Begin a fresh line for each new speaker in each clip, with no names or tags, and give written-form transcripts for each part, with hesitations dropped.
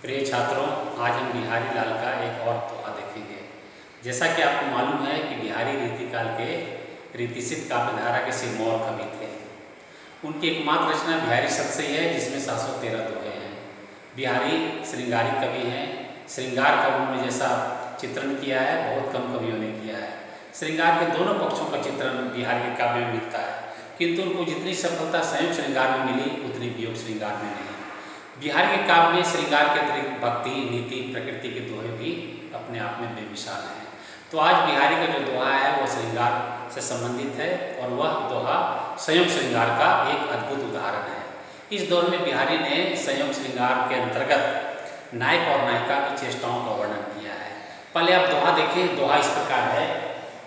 प्रिय छात्रों, आज हम बिहारी लाल का एक और दोहा देखेंगे। जैसा कि आपको मालूम है कि बिहारी रीतिकाल के रीतिसिद्ध काव्यधारा के सिरमौर कवि थे। उनकी एकमात्र रचना बिहारी सतसई है, जिसमें 713 दोहे हैं। बिहारी श्रृंगारिक कवि हैं। श्रृंगार का उन्होंने जैसा चित्रण किया है, बहुत कम कवियों ने किया है। श्रृंगार के दोनों पक्षों का चित्रण बिहारी के काव्य में मिलता है, किंतु उनको जितनी सफलता संयुक्त श्रृंगार में मिली, उतनी वियोग श्रृंगार में नहीं। बिहारी के काव्य में श्रृंगार के अतिरिक्त भक्ति, नीति, प्रकृति के दोहे भी अपने आप में बेमिसाल हैं। तो आज बिहारी का जो दोहा है वह श्रृंगार से संबंधित है, और वह दोहा संयोग श्रृंगार का एक अद्भुत उदाहरण है। इस दौर में बिहारी ने संयोग श्रृंगार के अंतर्गत नायक और नायिका की चेष्टाओं का वर्णन किया है। पहले आप दोहा देखें। दोहा इस प्रकार है।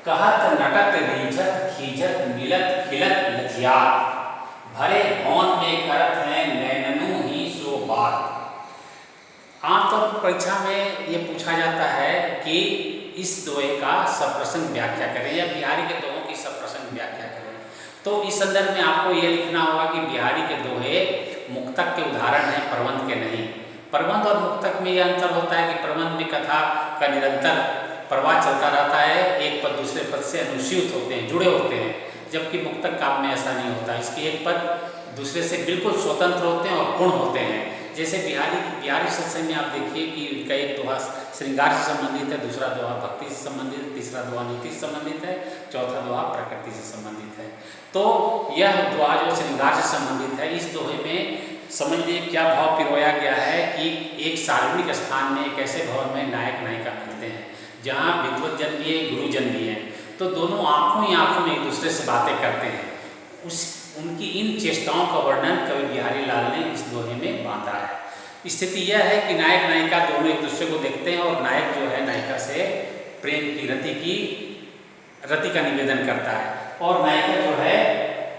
कहत नटत रीझत खीझत मिलत खिलत लजियात, भरे भौन में करत हैं नैननु ही सो बात। आमतौर पर परीक्षा में ये पूछा जाता है कि इस दोहे का सप्रसंग व्याख्या करें, या बिहारी के दोहों की सप्रसंग व्याख्या करें। तो इस संदर्भ में आपको ये लिखना होगा कि बिहारी के दोहे मुक्तक के उदाहरण हैं, प्रबंध के नहीं। प्रबंध और मुक्तक में यह अंतर होता है कि प्रबंध में कथा का निरंतर प्रवाह चलता रहता है, एक पद दूसरे पद से अनुस्यूत होते हैं, जुड़े होते हैं, जबकि मुक्तक काव्य में ऐसा नहीं होता। इसके एक पद दूसरे से बिल्कुल स्वतंत्र होते हैं और पूर्ण होते हैं। जैसे बिहारी सतसई में आप देखिए कि उनका एक दोहा श्रृंगार से संबंधित है, दूसरा दोहा भक्ति से संबंधित है, तीसरा दोहा नीति से संबंधित है, चौथा दोहा प्रकृति से संबंधित है। तो यह दोहा जो श्रृंगार से संबंधित है, इस दोहे में समझिए क्या भाव पिरोया गया है कि एक सार्वजनिक स्थान में, एक ऐसे भवन में नायक नायिका मिलते हैं जहाँ विद्वत जन भी है, गुरुजन भी हैं। तो दोनों आंखों ही आंखों में एक दूसरे से बातें करते हैं। उनकी इन चेष्टाओं का वर्णन कवि बिहारी लाल ने इस दोहे में बांधा है। स्थिति यह है कि नायक नायिका दोनों एक दूसरे को देखते हैं, और नायक जो है नायिका से प्रेम की रति का निवेदन करता है, और नायिका जो है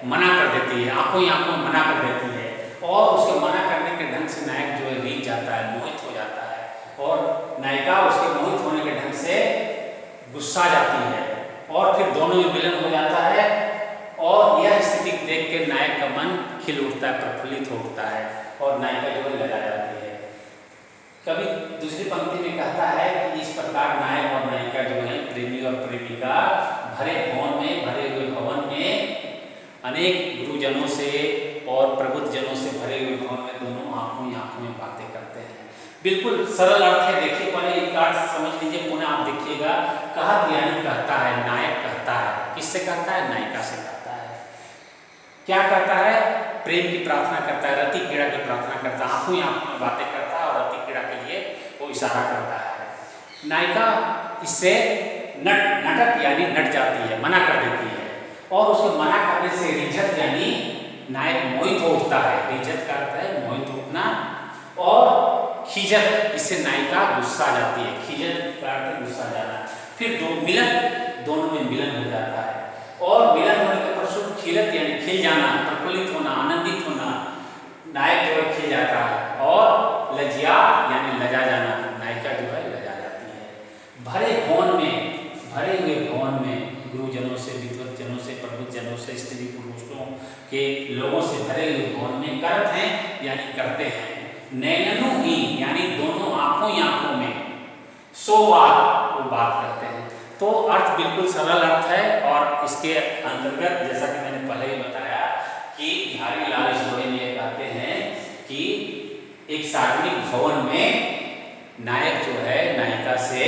मना कर देती है, आंखों ही आंखों में मना कर देती है। और उसके मना करने के ढंग से नायक जो है रीझ जाता है, मोहित हो जाता है, और नायिका उसके मोहित होने के ढंग से गुस्सा जाती है, और फिर दोनों में मिलन हो जाता है। और यह स्थिति देख के नायक का मन खिल उठता है, प्रफुल्लित हो उठता है, और नायिका जो है लगा जाती है। कभी दूसरी पंक्ति में कहता है कि इस प्रकार नायक और नायिका जो है, प्रेमी और प्रेमिका, भरे भवन में, भरे हुए भवन में, अनेक गुरुजनों से और प्रबुद्ध जनों से भरे हुए भवन में दोनों आंखों ही आंखों में बातें करते हैं। बिल्कुल सरल अर्थ है। देखिए, पहले एक अर्थ समझ लीजिए, पुनः आप देखिएगा। कहत यानी कहता है, नायक कहता है। किससे कहता है? नायिका से कहता है। क्या कहता है? प्रेम की प्रार्थना करता है, रति क्रीड़ा की प्रार्थना करता है, आंखों ही आंखों में बातें करता है, और रति क्रीड़ा के लिए वो इशारा करता है। नायिका इससे नटक यानी नट जाती है, मना कर देती है, और उसको मना करने से रिझत यानी नायक मोहित हो उठता है। रिझत का अर्थ है मोहित उठना, और खीझत, इससे नायिका गुस्सा जाती है। खीझत का अर्थ गुस्सा जाना। फिर दोनों में मिलन हो जाता है, और मिलन होने के पश्चात खिलत यानी खिल जाना, प्रफुल्लित होना, आनंदित होना, नायक जो है खिल जाता है, और लजिया यानी लजा जाना, नायिका जो है लजा जाती है। भरे भवन में, भरे हुए भवन में, गुरुजनों से, विद्वत जनों से, प्रबुद्ध जनों से, स्त्री पुरुषों के लोगों से भरे हुए भवन में, करत हैं यानी करते हैं, नैननु ही यानी दोनों आंखों ही आंखों में, सो बात वो बात करते हैं। तो अर्थ बिल्कुल सरल अर्थ है, और इसके अंतर्गत जैसा कि मैंने पहले ही बताया कि बिहारी लाल इस दोहे में कहते हैं कि एक सार्वजनिक भवन में नायक जो है नायिका से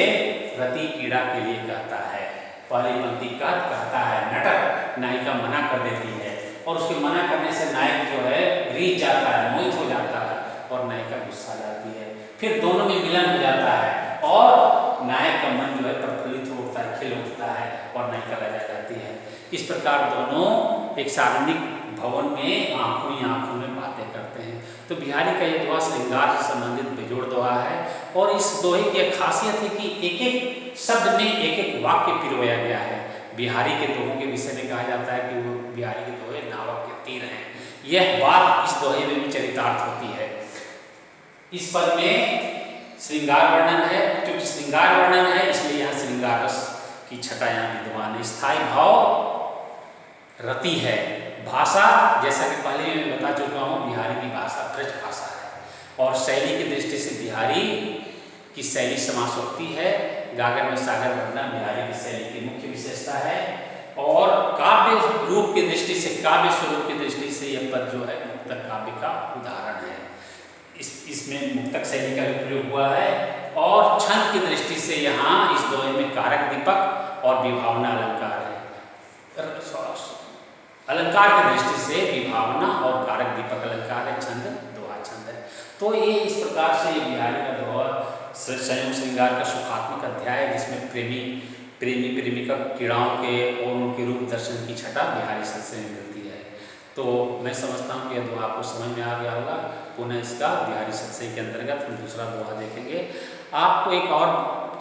रति क्रीड़ा के लिए कहता है। पहली पंक्ति कहता है नटक, नायिका मना कर देती है, और उसके मना करने से नायक जो है रीझ जाता है, मोहित हो जाता है, और नायिका गुस्सा जाती है। फिर दोनों में मिलन हो जाता है, और नायक का मन जो है प्रफुल्लित हो उठता है, खिल उठता है, और नायिका लजा जाती है। इस प्रकार दोनों एक सार्वजनिक भवन में आंखों ही आंखों में बातें करते हैं। तो बिहारी का ये दोहा श्रृंगार से संबंधित बेजोड़ दोहा है, और इस दोहे की खासियत है कि एक एक शब्द में एक एक वाक्य पिरोया गया है। बिहारी के दोहों के विषय में कहा जाता है कि वो बिहारी के दोहे नावक के तीर हैं। यह बात इस दोहे में भी चरितार्थ होती है। इस पद में श्रृंगार वर्णन है, क्योंकि श्रृंगार वर्णन है इसलिए यहाँ श्रृंगार रस की छटा यहाँ विद्यमान है। स्थायी भाव रति है। भाषा, जैसा कि पहले मैं बता चुका हूँ, बिहारी की भाषा ब्रज भाषा है, और शैली की दृष्टि से बिहारी की शैली समासोक्ति है। गागर में सागर भरना बिहारी की शैली की मुख्य विशेषता है। और काव्य रूप की दृष्टि से, काव्य स्वरूप की दृष्टि से यह पद जो है मुक्तक काव्य का उदाहरण है। इसमें मुक्तक शैली का भी प्रयोग हुआ है। और छंद की दृष्टि से यहाँ इस दोहे में कारक दीपक और विभावना अलंकार है। अलंकार की दृष्टि से विभावना और कारक दीपक अलंकार है, छंद दोहा छंद है। तो ये इस प्रकार से ये बिहारी का दोहा संयोग श्रृंगार का सुखात्मक अध्याय है, जिसमें प्रेमी प्रेमिका क्रीड़ाओं के और उनके रूप दर्शन की छटा बिहारी शब्द से मिलती है। तो मैं समझता हूँ कि यह दोहा आपको समझ में आ गया होगा। पुनः इसका बिहारी सत्संग के अंतर्गत हम दूसरा दोहा देखेंगे। आपको एक और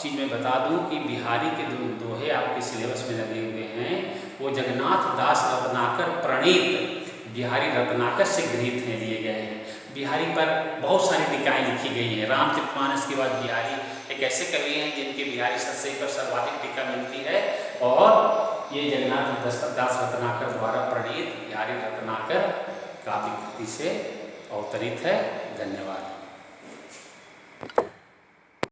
चीज़ मैं बता दूं कि बिहारी के दोहे आपके सिलेबस में लगे हुए हैं, वो जगन्नाथ दास रत्नाकर प्रणीत बिहारी रत्नाकर से गृहीत हैं, लिए गए हैं। बिहारी पर बहुत सारी टीकाएँ लिखी गई हैं। रामचरितमानस के बाद बिहारी एक ऐसे कवि हैं जिनके बिहारी सत्संग पर सर्वाधिक टीका मिलती है, और ये जगन्नाथ दास रत्नाकर द्वारा प्रणीत बिहारी रत्नाकर काव्य कृति से अवतरित है। धन्यवाद।